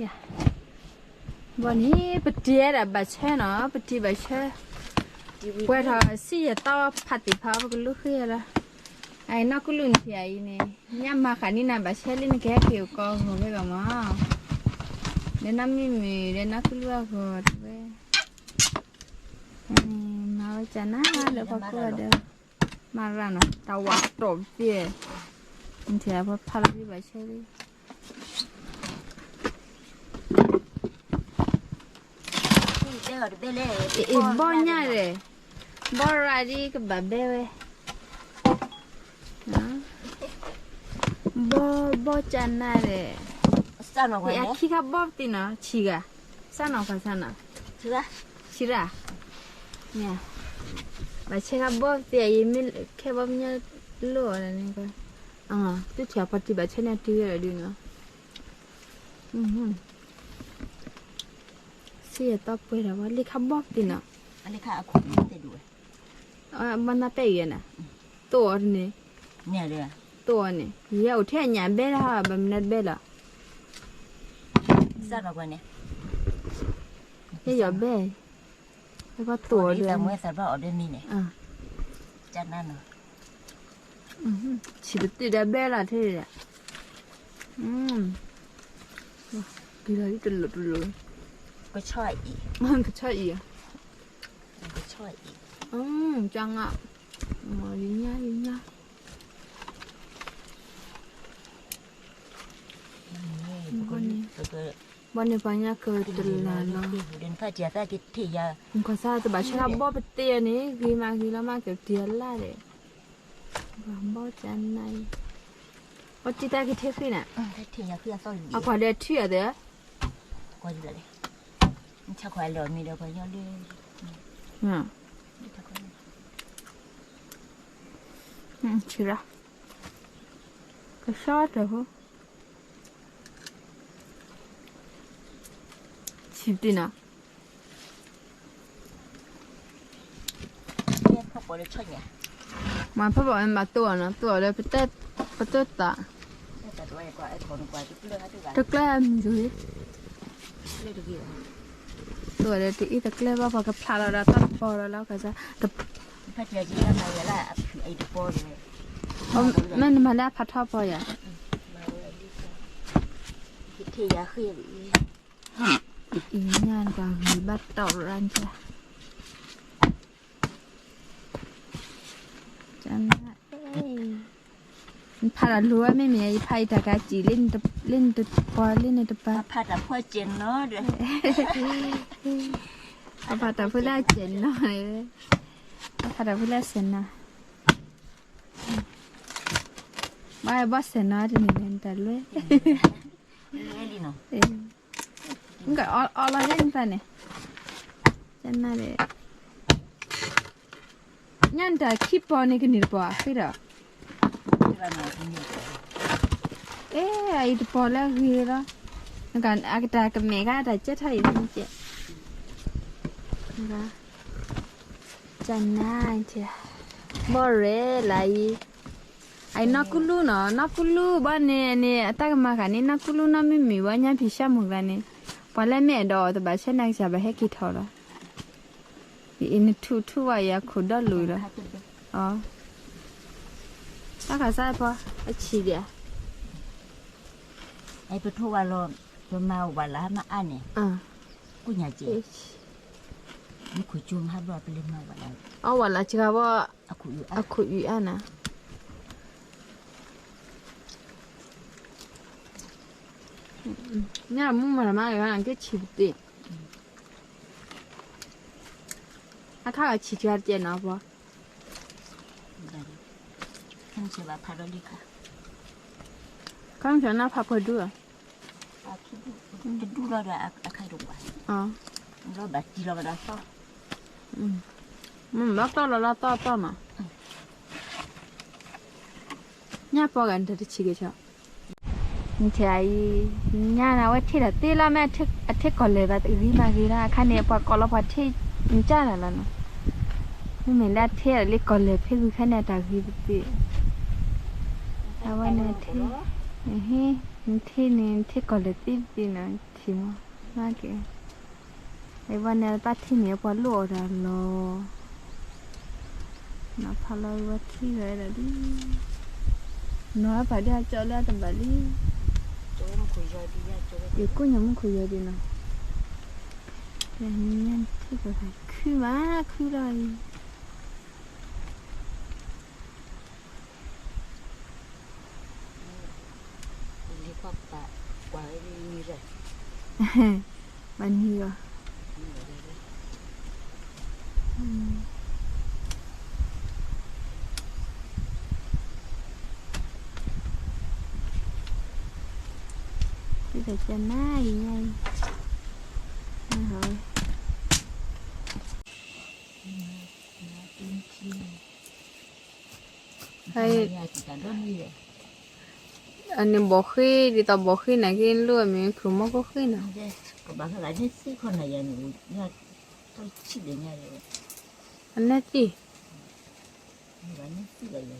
呀，วันนี้ปะเจี๊ยดบัดเช่เนาะปะจีบัดเช่เวทาสี่ต่อผัดติพาวก็ลุกขึ้นละไอ้นักกุลุนที่ไอ้เนี่ยย่ำมาขันนี่นะบัดเช่ลินแค่เกี่ยวกับหัวไปกับมาเดี๋ยวน้ำมีเดี๋ยวนักกุลัวก็เว้ยมาไว้จะน่าเดี๋ยวพักก็เดี๋ยวมาร้านเนาะตาวัดตบเปี้ยมันเสียเพราะพาราที่บัดเช่เลยบ่ง่ายเลยบ่ไรดีกับแบบเบ้เว้ยบ่จันน่าเลยไอ้ขี้ขับบ่ตีนะชิกะสั่นเอาค่ะสั่นอ่ะชิระเนี่ยไปเช็คขับบ่ตีไอ้มีแค่บ่มีรู้อะไรนี่ก็ตัวเชียปฏิบัติเช่นนี้ที่อะไรดีเนาะเสียต่อไปแล้วว่าลิขับบอกตินะอันนี้ค่ะคุณไม่ได้ดูมันน่าไปยังนะตัวนี้เนี่ยเลยตัวนี้เยอะแท่หยาเบลฮะแบบนั้นเบลทราบว่าเนี่ยเยอะเบลแล้วก็ตัวเดียวแต่เมื่อทราบว่าออเดอร์นี่เนี่ยจัดนั่นเนาะชิบติดเบลละที่เนี่ยกี่อะไรที่หลุดเลยก็ช่อยอีกมันก็ช่อยอีกก็ช่อยอีกจังอ่ะยิ่งยากวันนี้ปัญญาเกิดตลอดเลยเดินข้าเจ้าตาติดที่ยาก็ซาแต่บ้านฉันบ่ไปเตี้ยนี่กี่แล้วมาเก็บเตี้ยละเลยบ่จันไหนว่าจิตากี่เท่ขึ้นอ่ะที่ยาคือซ่อนเอาควาเด็ดที่เด้อก็อยู่เลยชาควายหล่อมีเดียวก็ย้อนเลยชิระก็ชอบเลยฮู้ชิบดีนะเนี่ยพวกบริษัทเนี่ยมันพอบอกมันมาตัวนะตัวเลยไปเต้ตาแต่ด้วยกว่าไอ้คนกว่าที่เลือกให้ทุกอย่างตะแกล้มอยู่ดิเลือกทุกอย่างตัวเลยที่อีตะแกล้ว่าพอกับพลาเราตั้งพอแล้วก็จะแต่ถ้าเจอจีนมาเวลาไอ้ตัวปอเนี่ยมันมาแล้วพัดท่อปอยอ่ะที่ยาคืออีงานกว่ามีบัตรต่อรันจ้ะจันพาราลัวไม่มีไอ้ไพ่ตะกาจีเล่นตัวปอเล่นในตัวปลาพาแต่พ่อเจนเนาะเด้อเอาพาแต่ผู้แรกเจนหน่อยพาแต่ผู้แรกเซนนะไม่บอสเซนนะจะมีเล่นแต่เลยงั้นก็เอาละเล่นไปเนี่ยจันน่าเลยงั้นแต่คลิปปอนี่ก็หนีปอคือเด้อไอ้ตัวปอแล้วคือแล้วงั้นอากาศกับเมฆอาจจะถ่ายมันเจ๊นะจันน่าเจ้าบ่เร่ไรไอ้นักกุลูเนาะนักกุลูบ้านเนี่ยตากมากันนี่นักกุลูน่ะไม่มีว่าเนี่ยพิชาหมดแล้วเนี่ยพอแล้วแม่ดอแต่บ้านฉันนักจะไปให้กี่ทอละอีนี่ทูว่าอยากขุดดอลุยละอ๋อตากใส่พอไอ้ชีเดียไอ้ปะทูว่าเราตัวมาวันละมาอันเนี่ยกูอยากเจ๊นี่คุยจุ่มให้บ่ไปเล่นมาวันละวันละจ้าว่าคุยอยู่อันนะเนี่ยมุ่งมาทำไมกันก็ชิบดิถ้าก็ชิบจะเจนเอาปะข้างเชื่อว่าพาราลิค่ะข้างฉันน่าพาไปด้วยจะดูเราได้ใครดูวะเราแบบจีเราได้ต่อเราต่อมาเนี่ยพอกันจะชิบกันเช่านี่ใช่ยานาว่าที่ละตีละแม่ที่ก่อนเลยแบบอีมากีละคันนี้พอก่อนเราพอที่มีจ้าแล้วเนาะไม่เหมือนละที่ละเล็กก่อนเลยเพื่อคันนี้ตากีตีแต่ว่าเนี่ยที่ ที่ก่อนเลยตีปีนะทีมั้งมากเก๋ไอ้วันนี้ป้าที่เนี่ยพอโหลดอะรอน้าพาเราว่าที่ไหนล่ะดิน้อยไปได้เจอแล้วแต่บัดนี้ chỗ mà khui rồi đi ra chỗ อีกกูยังไม่คุยดีนะอย่างนี้ที่ก็ได้คือมาคืออะไร đi qua bà qua đi rồi มันเหี่ยวที่แต่จะหน้าอย่างไงนะเฮ้ย hay nhà chỉ cả đơn đi rồi anh em bỏ khi đi tàu bỏ khi này cái luôn mình không mất có khi nào còn bà cái lại nhất xí con này nhà nữ nhà tôi chỉ để nhà rồi anh nói gì bà nhất xí là vậy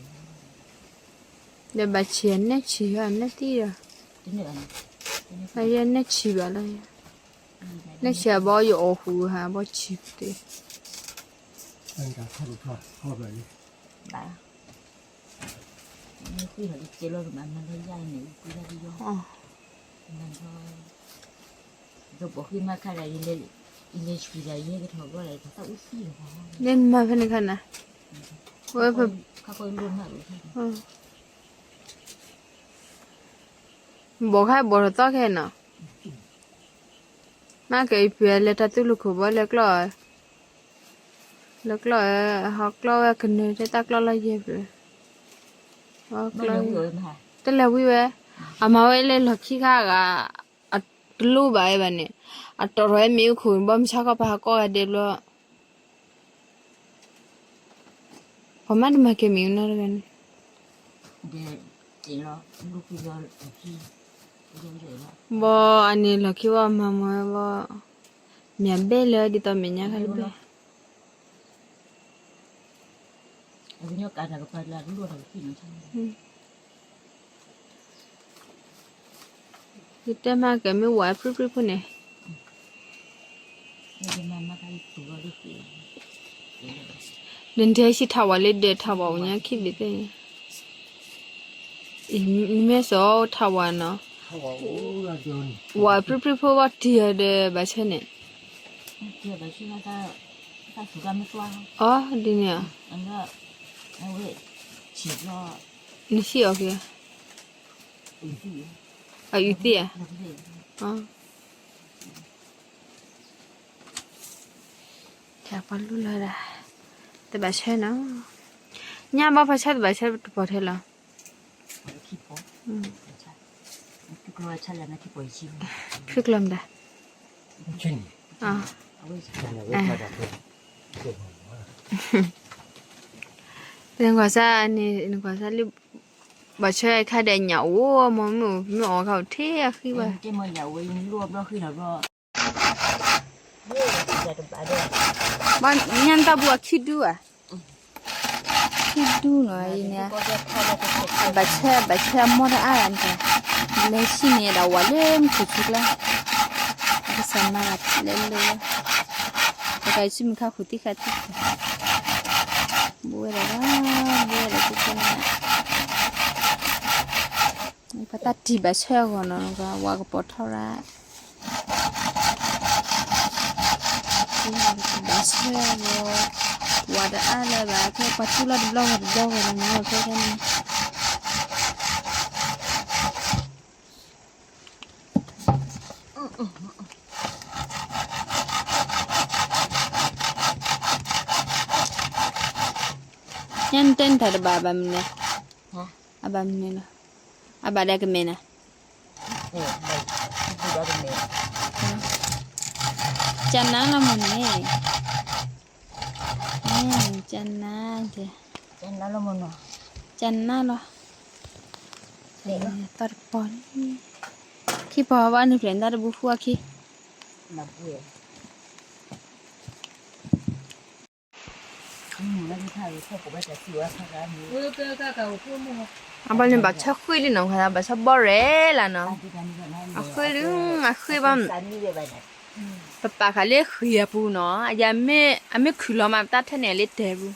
để bà chiến nét chỉ anh nói gì rồi cái này hay anh nét chỉ bà đây nét chỉ bao giờ ở khu hà bao chỉ đi anh cả thao vậy bà như khi họ đi chơi rồi mà nó dai nữ cứ ra đi vô nên thôi rồi bỏ khi mà khai lại lên lên chui ra cái thằng đó lại tao út xí rồi nên mà phải này khăn à với phải các con luôn hả bỏ khai bỏ ra to cái nào mà cái phía là ta tu lục của bỏ lek loi học loi cái này để tắc loi gì vậy học loi tức là quý vị à mà vậy là lúc khi khác à lu bài vậy nè à tôi rồi miêu khui bấm chắc có phải có để lo hôm nay mà cái miêu nó rồi để chỉ lo lúc bây giờ khi bo anh ấy là khi mà bo miền bê lơ đi tao miền nhá khai bê nhớ cả là phải là luôn là khi nó xong thì thế mà cái mấy quả phứ phứ này nhưng mà cái tủ đó đi kì đến thế chỉ tháo lên để tháo vào nhá khi biết thế mấy số tháo vào nó quả phứ phứ vào tiệt để bà chơi nè tiệt bà chơi ta thủ ra mới ờ đi nè anh đó anh vậy chỉ cho你是要给啊鱼子啊chả phải luôn là để bà chơi nó nhà bao phải chơi bà chơi bỏ thế là cái chơi là nó cái bồi chim phức lắm đã chinh à đừng có sao này đừng có sao bà chơi khai để nhậu mà mỏ khẩu thế khi bà cái mồi nhậu luôn đó khi nào đó bạn nhăn ta bùa khi đu à khi đu nói nè bà chơi mua ra ăn thôi lấy xin nè đầu vào lên chụp chụp lên cái sản mà lên lên cái chim khao khụt khát bùa là cái con này phải tắt đi bà chơi còn nó có qua cái bột thau ra bà chơi rồi qua đã ăn là bà cái bát chula được lâu rồi nó cái này nhân tên thật bà mình nè bà mình nè bà đây cái mình nè chân nắng là mình nè chân nắng kìa chân nó là một nọ chân nắng lo tạt bón khi bỏ vào nước lên ta được bù phua khi là bùa nó đi thay theo của bây giờ sửa sang ra Ôi cái cầu thua mua à bao nhiêu bà chắc khui đi nó khá bà chắc bỏ rẻ là nó à khui đứng à khui bằng bà khá lấy khui bù nó à giờ mẹ khui lo mà ta thế này lấy thế bù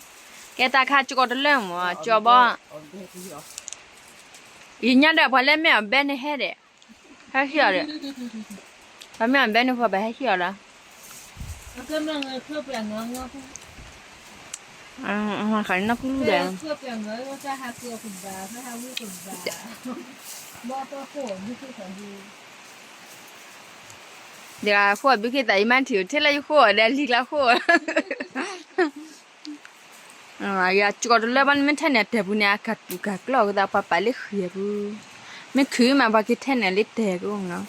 cái ta khá cho có được lên mà cho bỏ ý nhá đẹp phải lên mẹ bên này hết đấy hết hiểu đấy bà mẹ bên này phải bà hết hiểu đó cái mà người thưa bèn ngon mà khá nó cũng đẹp thưa bèn người có ra hạt tiêu cùng bà phải hao mũi cùng bà bỏ to khổ như thế còn gì giờ khô biết cái tại mang thiếu thế là khô đây lịch là khô à giờ cho được lên ban mình thế này đẹp bù nè cắt bù cắt lo cái ta phải lấy khía bù mấy khứ mà bà cái thế này lấy đẹp cũng nó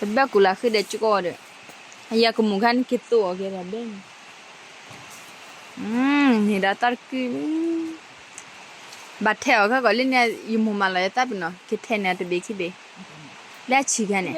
cái bé của là khi để cho có được giờ cũng muốn ăn cái tổ cái là bên thì đã tắt cái bát theo cái gọi lên này dùng mà lại tắt nó cái thế này thì bị cái bị lẽ chỉ cái này